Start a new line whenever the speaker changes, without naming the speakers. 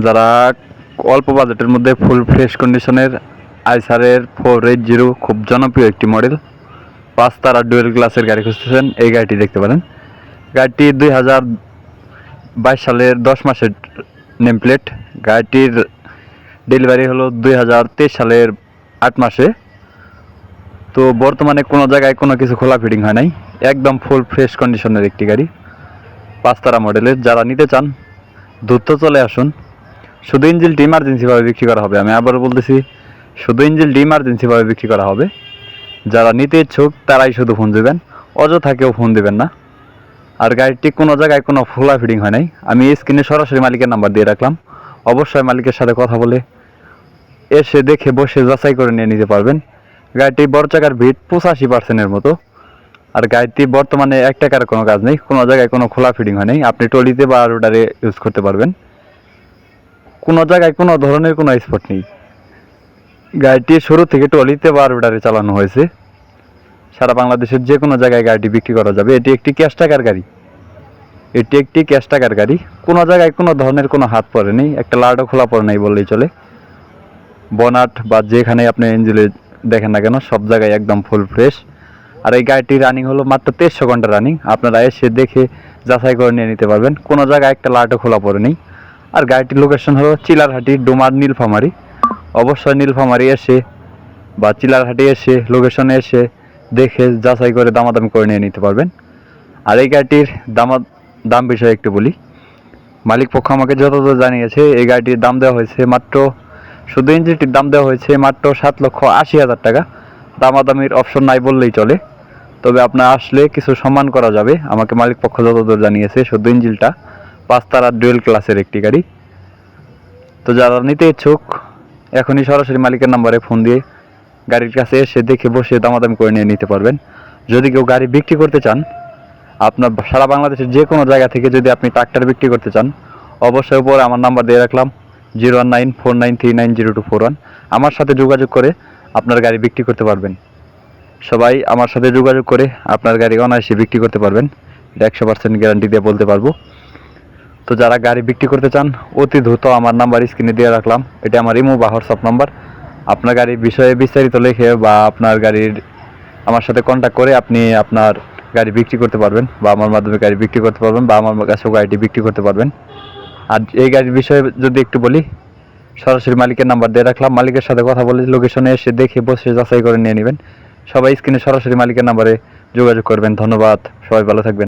যারা অল্প বাজেটের মধ্যে ফুল ফ্রেশ কন্ডিশনের আইসারের 480 খুব জনপ্রিয় একটি মডেল 5 তারা ডুয়েল গ্লাসের গাড়ি খুঁজতেছেন, এই গাড়িটি দেখতে পারেন। গাড়িটি 2022 সালের 10 মাসের নেম প্লেট। গাড়িটির ডেলিভারি হলো 2023 সালের 8 মাসে। তো বর্তমানে কোনো জায়গায় কোনো কিছু খোলা ফিটিং হয় নাই, একদম ফুল ফ্রেশ কন্ডিশনের একটি গাড়ি 5 তারা মডেলের। যারা নিতে চান দ্রুত চলে আসুন। শুধু ইঞ্জিনটি ইমার্জেন্সিভাবে বিক্রি করা হবে, আমি আবার বলতেছি, শুধু ইঞ্জিনটি ইমার্জেন্সিভাবে বিক্রি করা হবে। যারা নিতে ইচ্ছুক তারাই শুধু ফোন দেবেন, অযথা কেউ ফোন দেবেন না। আর গাড়িটি কোনো জায়গায় কোনো খোলা ফিটিং হয় নাই। আমি স্ক্রিনে সরাসরি মালিকের নাম্বার দিয়ে রাখলাম, অবশ্যই মালিকের সাথে কথা বলে এসে দেখে বসে যাচাই করে নিয়ে নিতে পারবেন। গাড়িটি বড় চাকার ভিড় 85%-এর মতো। আর গাড়িটি বর্তমানে 1 টাকার কোনো কাজ নেই, কোনো জায়গায় কোনো খোলা ফিটিং হয় নাই। আপনি ট্রলিতে বা রোডারে ইউজ করতে পারবেন, কোনো জায়গায় কোনো ধরনের কোনো স্পট নেই। গাড়িটি শুরু থেকে ট্রলিতে বা রোডারে চালানো হয়েছে। সারা বাংলাদেশের যে কোনো জায়গায় গাড়িটি বিক্রি করা যাবে। এটি একটি ক্যাশ টাকার গাড়ি, এটি একটি ক্যাশ টাকার গাড়ি। কোনো জায়গায় কোনো ধরনের কোনো হাত পড়ে নেই, একটা লাটও খোলা পড়ে নাই বললেই চলে। বনাট বা যেখানে আপনি ইঞ্জিনে দেখেন না কেন সব জায়গায় একদম ফুল ফ্রেশ। আর এই গাড়িটি রানিং হলো মাত্র 1300 ঘন্টা রানিং। আপনারা এসে দেখে যাচাই করে নিয়ে নিতে পারবেন, কোনো জায়গায় একটা লাটও খোলা পড়ে নেই। আর গাড়িটির লোকেশন হলো চিলারহাটি, ডোমার, নীলফামারী। অবশ্যই নীলফামারী এসে বা চিলারহাটি এসে লোকেশনে এসে দেখে যাচাই করে দামাদামি করে নিয়ে নিতে পারবেন। আর এই গাড়িটির দাম বিষয়ে একটু বলি। মালিক পক্ষ আমাকে যতদূর জানিয়েছে এই গাড়িটির দাম দেওয়া হয়েছে মাত্র, শুধু ইঞ্জিনটির দাম দেওয়া হয়েছে মাত্র 7,80,000 টাকা। দামাদামির অপশন নাই বললেই চলে, তবে আপনার আসলে কিছু সম্মান করা যাবে। আমাকে মালিক পক্ষ যতদূর জানিয়েছে শুধু ইঞ্জিনটা 5 তারা ডুয়েল ক্লাসের একটি গাড়ি। তো যারা নিতে ইচ্ছুক এখনই সরাসরি মালিকের নাম্বারে ফোন দিয়ে গাড়ির কাছে এসে দেখে বসে দামাদামি করে নিয়ে নিতে পারবেন। যদি কেউ গাড়ি বিক্রি করতে চান, আপনার সারা বাংলাদেশের যে কোনো জায়গা থেকে যদি আপনি ট্রাক্টর বিক্রি করতে চান, অবশ্যই উপরে আমার নাম্বার দিয়ে রাখলাম 019493900241। আমার সাথে যোগাযোগ করে আপনার গাড়ি বিক্রি করতে পারবেন। সবাই আমার সাথে যোগাযোগ করে আপনার গাড়ি অনায়াসে বিক্রি করতে পারবেন, এটা 100% গ্যারান্টি দিয়ে বলতে পারবো। তো যারা গাড়ি বিক্রি করতে চান অতি দ্রুত আমার নাম্বার স্ক্রিনে দিয়ে রাখলাম, এটা আমার ইমো বা হোয়াটসঅ্যাপ নাম্বার। আপনার গাড়ির বিষয়ে বিস্তারিত লিখে বা আপনার গাড়ির আমার সাথে কন্ট্যাক্ট করে আপনি আপনার গাড়ি বিক্রি করতে পারবেন, বা আমার মাধ্যমে গাড়ি বিক্রি করতে পারবেন, বা আমার কাছেও গাড়িটি বিক্রি করতে পারবেন। আর এই গাড়ির বিষয়ে যদি একটু বলি, সরাসরি মালিকের নাম্বার দিয়ে রাখলাম, মালিকের সাথে কথা বলে লোকেশনে এসে দেখে বসে যাচাই করে নিয়ে নেবেন। সবাই স্ক্রিনে সরাসরি মালিকের নাম্বারে যোগাযোগ করবেন। ধন্যবাদ, সবাই ভালো থাকবেন।